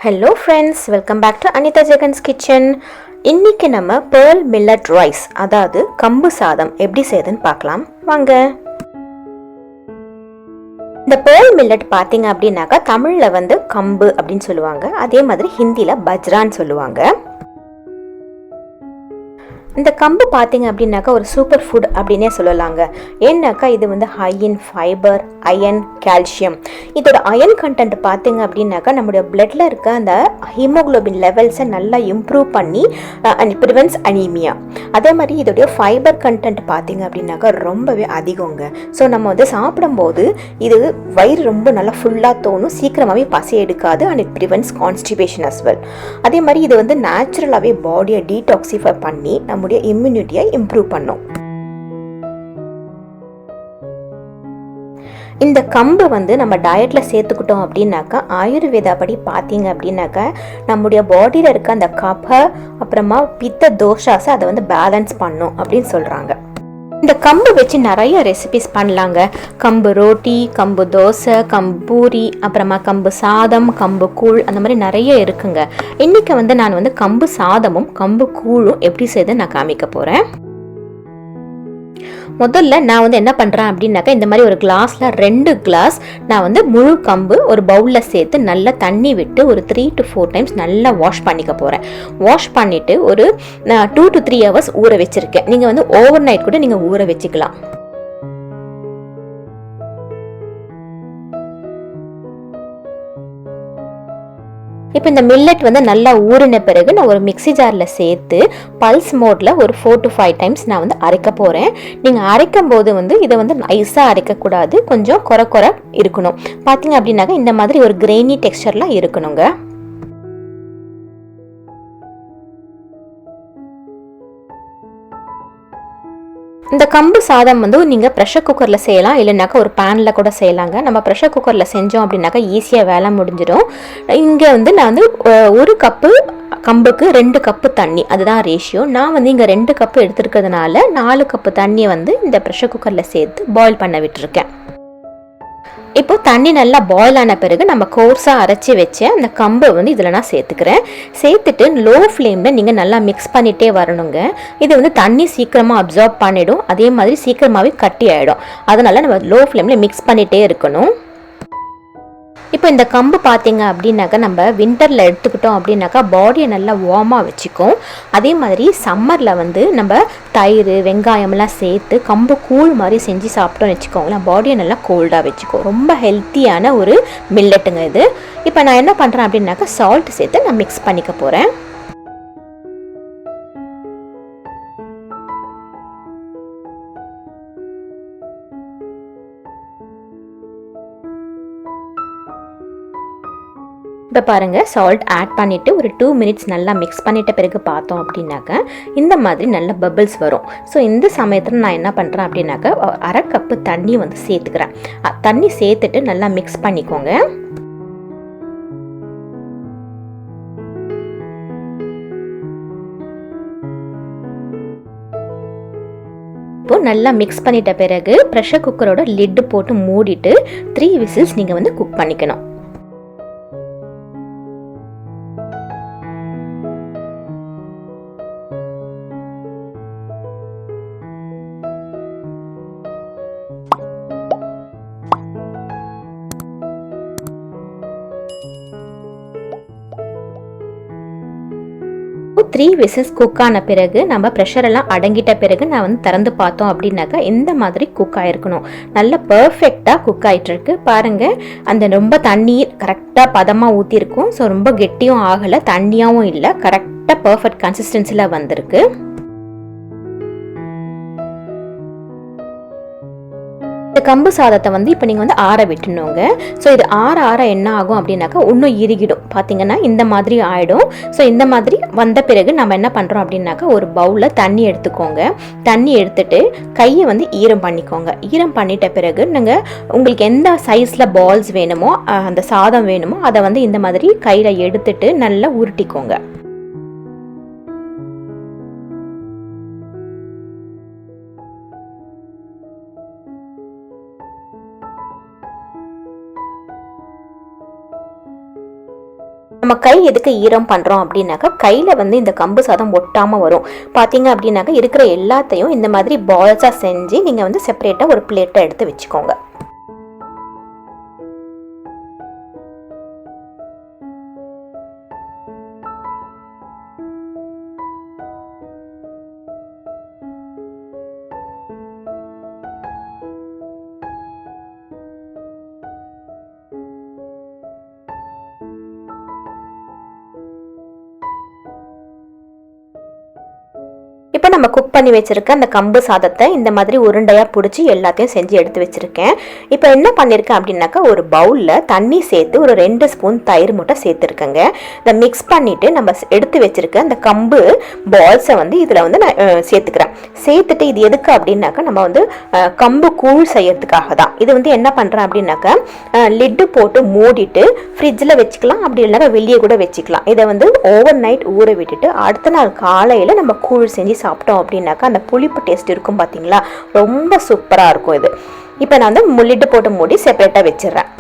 Hello friends, welcome back to Anithajagan's Kitchen. இன்னைக்கு நம்ம pearl millet rice அதாவது கம்பு சாதம் எப்படி செய்யுதுன்னு பார்க்கலாம் வாங்க. இந்த pearl millet பாத்தீங்க அப்படின்னாக்கா தமிழ்ல வந்து கம்பு அப்படின்னு சொல்லுவாங்க. அதே மாதிரி ஹிந்தில பஜ்ரான்னு சொல்லுவாங்க. இந்த கம்பு பார்த்தீங்க அப்படின்னாக்கா ஒரு சூப்பர் ஃபுட் அப்படின்னே சொல்லலாங்க. ஏன்னாக்கா இது வந்து high in fibre, iron, calcium. இதோட அயன் கண்டென்ட் பார்த்தீங்க அப்படின்னாக்கா நம்மளுடைய பிளட்ல இருக்க அந்த ஹீமோக்ளோபின் லெவல்ஸை நல்லா இம்ப்ரூவ் பண்ணி ப்ரிவென்ட்ஸ் அனீமியா. அதே மாதிரி இதோடைய ஃபைபர் கண்டென்ட் பார்த்தீங்க அப்படின்னாக்கா ரொம்பவே அதிகங்க. ஸோ நம்ம வந்து சாப்பிடும்போது இது வயிறு ரொம்ப நல்லா ஃபுல்லாக தோணும், சீக்கிரமாகவே பசி எடுக்காது, and it prevents constipation as well. அதே மாதிரி இது வந்து நேச்சுரலாகவே பாடியை டீடாக்சிஃபை பண்ணி நம்முடைய இம்யூனிட்டியை இம்ப்ரூவ் பண்ணும். இந்த கம்பு வந்து நம்ம டயட்ல சேர்த்துக்கிட்டோம் அப்படின்னாக்கா ஆயுர்வேதா படி பார்த்தீங்க அப்படின்னாக்கா நம்முடைய பாடியில் இருக்க அந்த கப அப்புறமா பித்த தோஷாஸை அதை வந்து பேலன்ஸ் பண்ணும் அப்படின்னு சொல்றாங்க. இந்த கம்பு வச்சு நிறைய ரெசிபிஸ் பண்ணலாங்க. கம்பு ரோட்டி, கம்பு தோசை, கம்பு பூரி, அப்புறமா கம்பு சாதம், கம்பு கூழ், அந்த மாதிரி நிறைய இருக்குங்க. இன்னைக்கு வந்து நான் வந்து கம்பு சாதமும் கம்பு கூழும் எப்படி செய்து நான் காமிக்க போறேன். முதல்ல நான் வந்து என்ன பண்ணுறேன் அப்படின்னாக்கா இந்த மாதிரி ஒரு கிளாஸில் 2 கிளாஸ் நான் வந்து முழு கம்பு ஒரு பவுலில் சேர்த்து நல்லா தண்ணி விட்டு ஒரு 3 to 4 டைம்ஸ் நல்லா வாஷ் பண்ணிக்க போகிறேன். வாஷ் பண்ணிவிட்டு ஒரு 2 to 3 hours ஊற வச்சுருக்கேன். நீங்கள் வந்து ஓவர் நைட் கூட நீங்கள் ஊற வச்சுக்கலாம். இப்போ இந்த மில்லட் வந்து நல்லா ஊறின பிறகு நான் ஒரு மிக்சி ஜாரில் சேர்த்து பல்ஸ் மோடில் ஒரு 4 to 5 டைம்ஸ் நான் வந்து அரைக்க போகிறேன். நீங்கள் அரைக்கும் போது வந்து இதை வந்து நைஸாக அரைக்கக்கூடாது, கொஞ்சம் குறை இருக்கணும். பார்த்தீங்க அப்படின்னாக்கா இந்த மாதிரி ஒரு கிரெயினி டெக்ஸ்சர்லாம் இருக்கணுங்க. இந்த கம்பு சாதம் வந்து நீங்கள் ப்ரெஷர் குக்கரில் செய்யலாம், இல்லைனாக்கா ஒரு பேனில் கூட செய்யலாங்க. நம்ம ப்ரெஷர் குக்கரில் செஞ்சோம் அப்படின்னாக்கா ஈஸியாக வேலை முடிஞ்சிடும். இங்கே வந்து நான் வந்து 1 கப்பு கம்புக்கு 2 கப்பு தண்ணி, அதுதான் ரேஷியோ. நான் வந்து இங்கே 2 கப்பு எடுத்துருக்கிறதுனால 4 கப்பு தண்ணியை வந்து இந்த ப்ரெஷர் குக்கரில் சேர்த்து பாயில் பண்ண விட்டுருக்கேன். இப்போ தண்ணி நல்லா பாயில் ஆன பிறகு நம்ம கோர்ஸாக அரைச்சி வச்ச அந்த கம்பை வந்து இதில் நான் சேர்த்துக்கிறேன். சேர்த்துட்டு லோ ஃப்ளேமில் நீங்கள் நல்லா மிக்ஸ் பண்ணிகிட்டே வரணுங்க. இது வந்து தண்ணி சீக்கிரமாக அப்சார்ப் பண்ணிடும், அதே மாதிரி சீக்கிரமாகவே கட்டி ஆகிடும். அதனால் நம்ம லோ ஃப்ளேமில் மிக்ஸ் பண்ணிகிட்டே இருக்கணும். இப்போ இந்த கம்பு பார்த்தீங்க அப்படின்னாக்கா நம்ம வின்டரில் எடுத்துக்கிட்டோம் அப்படின்னாக்கா பாடியை நல்லா வார்மாக வச்சுக்கும். அதே மாதிரி சம்மரில் வந்து நம்ம தயிர், வெங்காயம்லாம் சேர்த்து கம்பு கூழ் மாதிரி செஞ்சு சாப்பிட்டோம்னு வச்சுக்கோங்களேன், பாடியை நல்லா கோல்டாக வச்சுக்கும். ரொம்ப ஹெல்த்தியான ஒரு மில்லட்டுங்க இது. இப்போ நான் என்ன பண்ணுறேன் அப்படின்னாக்கா சால்ட் சேர்த்து நான் மிக்ஸ் பண்ணிக்க போகிறேன். இப்போ பாருங்கள், சால்ட் ஆட் பண்ணிவிட்டு ஒரு 2 minutes நல்லா மிக்ஸ் பண்ணிட்ட பிறகு பார்த்தோம் அப்படின்னாக்கா இந்த மாதிரி நல்ல பபிள்ஸ் வரும். ஸோ இந்த சமயத்தில் நான் என்ன பண்ணுறேன் அப்படின்னாக்கா 1/2 கப்பு தண்ணி வந்து சேர்த்துக்கிறேன். தண்ணி சேர்த்துட்டு நல்லா மிக்ஸ் பண்ணிக்கோங்க. இப்போ நல்லா மிக்ஸ் பண்ணிட்ட பிறகு ப்ரெஷர் குக்கரோட லிட்டு போட்டு மூடிட்டு 3 whistles நீங்கள் வந்து குக் பண்ணிக்கணும். த்ரீ விசில்ஸ் குக் ஆன பிறகு நம்ம ப்ரெஷர் எல்லாம் அடங்கிட்ட பிறகு நான் வந்து திறந்து பார்த்தோம் அப்படின்னாக்கா இந்த மாதிரி குக் ஆயிருக்கணும். நல்லா பர்ஃபெக்டாக குக் ஆகிட்டு இருக்கு பாருங்கள். அந்த ரொம்ப தண்ணி கரெக்டாக பதமாக ஊற்றிருக்கும். ஸோ ரொம்ப கெட்டியும் ஆகலை, தண்ணியாகவும் இல்லை, கரெக்டாக பர்ஃபெக்ட் கன்சிஸ்டன்சியில் வந்திருக்கு. இந்த கம்பு சாதத்தை வந்து இப்போ நீங்கள் வந்து ஆற விட்டுணுங்க. ஸோ இது ஆற என்ன ஆகும் அப்படின்னாக்கா இன்னும் இறுகிடும். பார்த்தீங்கன்னா இந்த மாதிரி ஆகிடும். ஸோ இந்த மாதிரி வந்த பிறகு நம்ம என்ன பண்ணுறோம் அப்படின்னாக்கா ஒரு பவுலில் தண்ணி எடுத்துக்கோங்க. தண்ணி எடுத்துட்டு கையை வந்து ஈரம் பண்ணிக்கோங்க. ஈரம் பண்ணிட்ட பிறகு நீங்கள் உங்களுக்கு எந்த சைஸில் பால்ஸ் வேணுமோ, அந்த சாதம் வேணுமோ, அதை வந்து இந்த மாதிரி கையில் எடுத்துட்டு நல்லா உருட்டிக்கோங்க. நம்ம கை எதுக்கு ஈரம் பண்ணுறோம் அப்படின்னாக்கா கையில் வந்து இந்த கம்பு சாதம் ஒட்டாமல் வரும். பார்த்தீங்க அப்படின்னாக்கா இருக்கிற எல்லாத்தையும் இந்த மாதிரி பால்ஸாக செஞ்சு நீங்கள் வந்து செப்பரேட்டாக ஒரு பிளேட்டை எடுத்து வச்சுக்கோங்க. இப்போ நம்ம குக் பண்ணி வச்சுருக்க அந்த கம்பு சாதத்தை இந்த மாதிரி உருண்டையாக பிடிச்சி எல்லாத்தையும் செஞ்சு எடுத்து வச்சுருக்கேன். இப்போ என்ன பண்ணியிருக்கேன் அப்படின்னாக்கா ஒரு பவுலில் தண்ணி சேர்த்து ஒரு 2 ஸ்பூன் தயிர் மட்டும் சேர்த்துருக்கேங்க. இதை மிக்ஸ் பண்ணிவிட்டு நம்ம எடுத்து வச்சுருக்க அந்த கம்பு பால்ஸை வந்து இதில் வந்து நான் சேர்த்துக்கிறேன். சேர்த்துட்டு இது எதுக்கு அப்படின்னாக்கா நம்ம வந்து கம்பு கூழ் செய்யறதுக்காக தான். இது வந்து என்ன பண்ணுறேன் அப்படின்னாக்கா லிட்டு போட்டு மூடிட்டு ஃப்ரிட்ஜில் வச்சுக்கலாம், அப்படி இல்லைனா வெளியே கூட வச்சுக்கலாம். இதை வந்து ஓவர் நைட் ஊற விட்டுட்டு அடுத்த நாள் காலையில் நம்ம கூழ் செஞ்சு சாப்பிட்டோம் அப்படின்னாக்கா அந்த புளிப்பு டேஸ்ட் இருக்கும் பார்த்தீங்களா, ரொம்ப சூப்பராக இருக்கும் இது. இப்போ நான் வந்து முள்ளிட்டு போட்டு மூடி செப்பரேட்டாக வச்சிடுறேன்.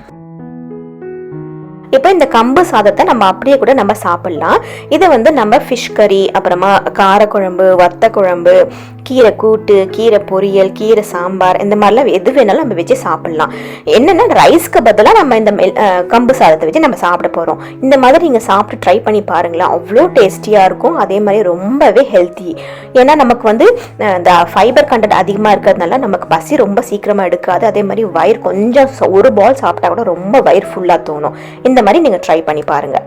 இப்போ இந்த கம்பு சாதத்தை நம்ம அப்படியே கூட நம்ம சாப்பிட்லாம். இதை வந்து நம்ம ஃபிஷ் கறி, அப்புறமா காரக்குழம்பு, வத்த குழம்பு, கீரை கூட்டு, கீரை பொரியல், கீரை சாம்பார், இந்த மாதிரிலாம் எது வேணாலும் நம்ம வச்சு சாப்பிட்லாம். என்னென்னா ரைஸ்க்கு பதிலாக நம்ம இந்த கம்பு சாதத்தை வச்சு நம்ம சாப்பிட போகிறோம். இந்த மாதிரி நீங்கள் சாப்பிட்டு ட்ரை பண்ணி பாருங்களேன், அவ்வளோ டேஸ்டியாக இருக்கும். அதே மாதிரி ரொம்பவே ஹெல்த்தி. ஏன்னா நமக்கு வந்து இந்த ஃபைபர் கண்டென்ட் அதிகமாக இருக்கிறதுனால நமக்கு பசி ரொம்ப சீக்கிரமாக எடுக்காது. அதே மாதிரி வயிறு கொஞ்சம் ஒரு பால் சாப்பிட்டா கூட ரொம்ப வயிறு ஃபுல்லாக தோணும். இந்த மாதிரி நீங்கள் ட்ரை பண்ணி பாருங்கள்.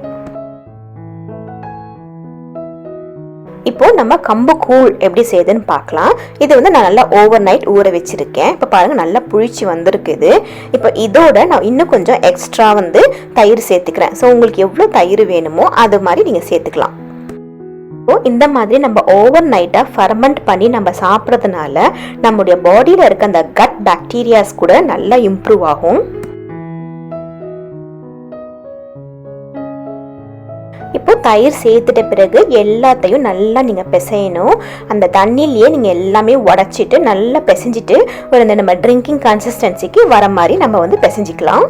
இப்போ நம்ம கம்பு கூழ் எப்படி செய்யுதுன்னு பார்க்கலாம். இது வந்து நான் நல்லா ஓவர் நைட் ஊற வச்சிருக்கேன். இப்போ பாருங்கள் நல்லா புளிச்சு வந்திருக்குது. இப்போ இதோட நான் இன்னும் கொஞ்சம் எக்ஸ்ட்ரா வந்து தயிர் சேர்த்துக்கிறேன். ஸோ உங்களுக்கு எவ்வளோ தயிர் வேணுமோ அது மாதிரி நீங்கள் சேர்த்துக்கலாம். இந்த மாதிரி நம்ம ஓவர் நைட்டாக ஃபர்மெண்ட் பண்ணி நம்ம சாப்பிட்றதுனால நம்முடைய பாடியில் இருக்க அந்த கட் பாக்டீரியாஸ் கூட நல்லா இம்ப்ரூவ் ஆகும். இப்போ தயிர் சேர்த்துட்ட பிறகு எல்லாத்தையும் நல்லா நீங்கள் பிசையணும். அந்த தண்ணியிலேயே நீங்கள் எல்லாமே உடச்சிட்டு நல்லா பிசைஞ்சிட்டு ஒரு நம்ம ட்ரிங்கிங் கன்சிஸ்டன்சிக்கு வர மாதிரி நம்ம வந்து பிசைஞ்சிக்கலாம்.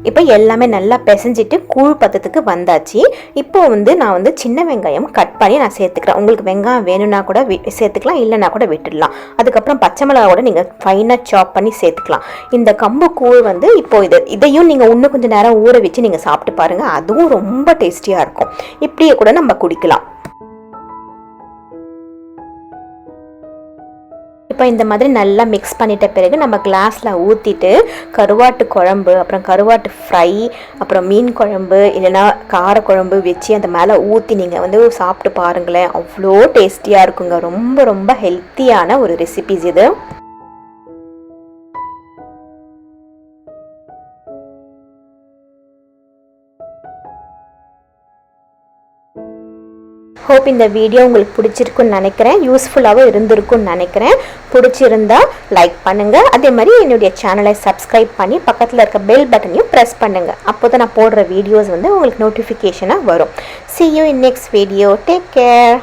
இப்போ எல்லாமே நல்லா பிசைஞ்சிட்டு கூழ் பதத்துக்கு வந்தாச்சு. இப்போ வந்து நான் வந்து சின்ன வெங்காயம் கட் பண்ணி நான் சேர்த்துக்கிறேன். உங்களுக்கு வெங்காயம் வேணும்னா கூட சேர்த்துக்கலாம், இல்லைனா கூட விட்டுடலாம். அதுக்கப்புறம் பச்சை மிளகா கூட நீங்கள் ஃபைனாக சாப் பண்ணி சேர்த்துக்கலாம். இந்த கம்பு கூழ் வந்து இப்போ இதையும் நீங்கள் இன்னும் கொஞ்சம் நேரம் ஊற வச்சு நீங்கள் சாப்பிட்டு பாருங்கள், அதுவும் ரொம்ப டேஸ்டியாக இருக்கும். இப்படியே கூட நம்ம குடிக்கலாம். இப்போ இந்த மாதிரி நல்லா மிக்ஸ் பண்ணிட்ட பிறகு நம்ம கிளாஸில் ஊற்றிட்டு கருவாட்டு குழம்பு, அப்புறம் கருவாட்டு ஃப்ரை, அப்புறம் மீன் குழம்பு இல்லைனா காரக்குழம்பு வச்சு அந்த மேலே ஊற்றி நீங்கள் வந்து சாப்பிட்டு பாருங்களேன், அவ்வளோ டேஸ்டியாக இருக்குங்க. ரொம்ப ரொம்ப ஹெல்த்தியான ஒரு ரெசிபிஸ் இது. ஹோப் இந்த வீடியோ உங்களுக்கு பிடிச்சிருக்குன்னு நினைக்கிறேன், யூஸ்ஃபுல்லாகவும் இருந்திருக்குன்னு நினைக்கிறேன். பிடிச்சிருந்தா லைக் பண்ணுங்கள், அதே மாதிரி என்னுடைய சேனலை சப்ஸ்கிரைப் பண்ணி பக்கத்தில் இருக்க பெல் பட்டனையும் ப்ரெஸ் பண்ணுங்கள். அப்போ தான் நான் போடுற வீடியோஸ் வந்து உங்களுக்கு நோட்டிஃபிகேஷனாக வரும். See you in next video. Take care.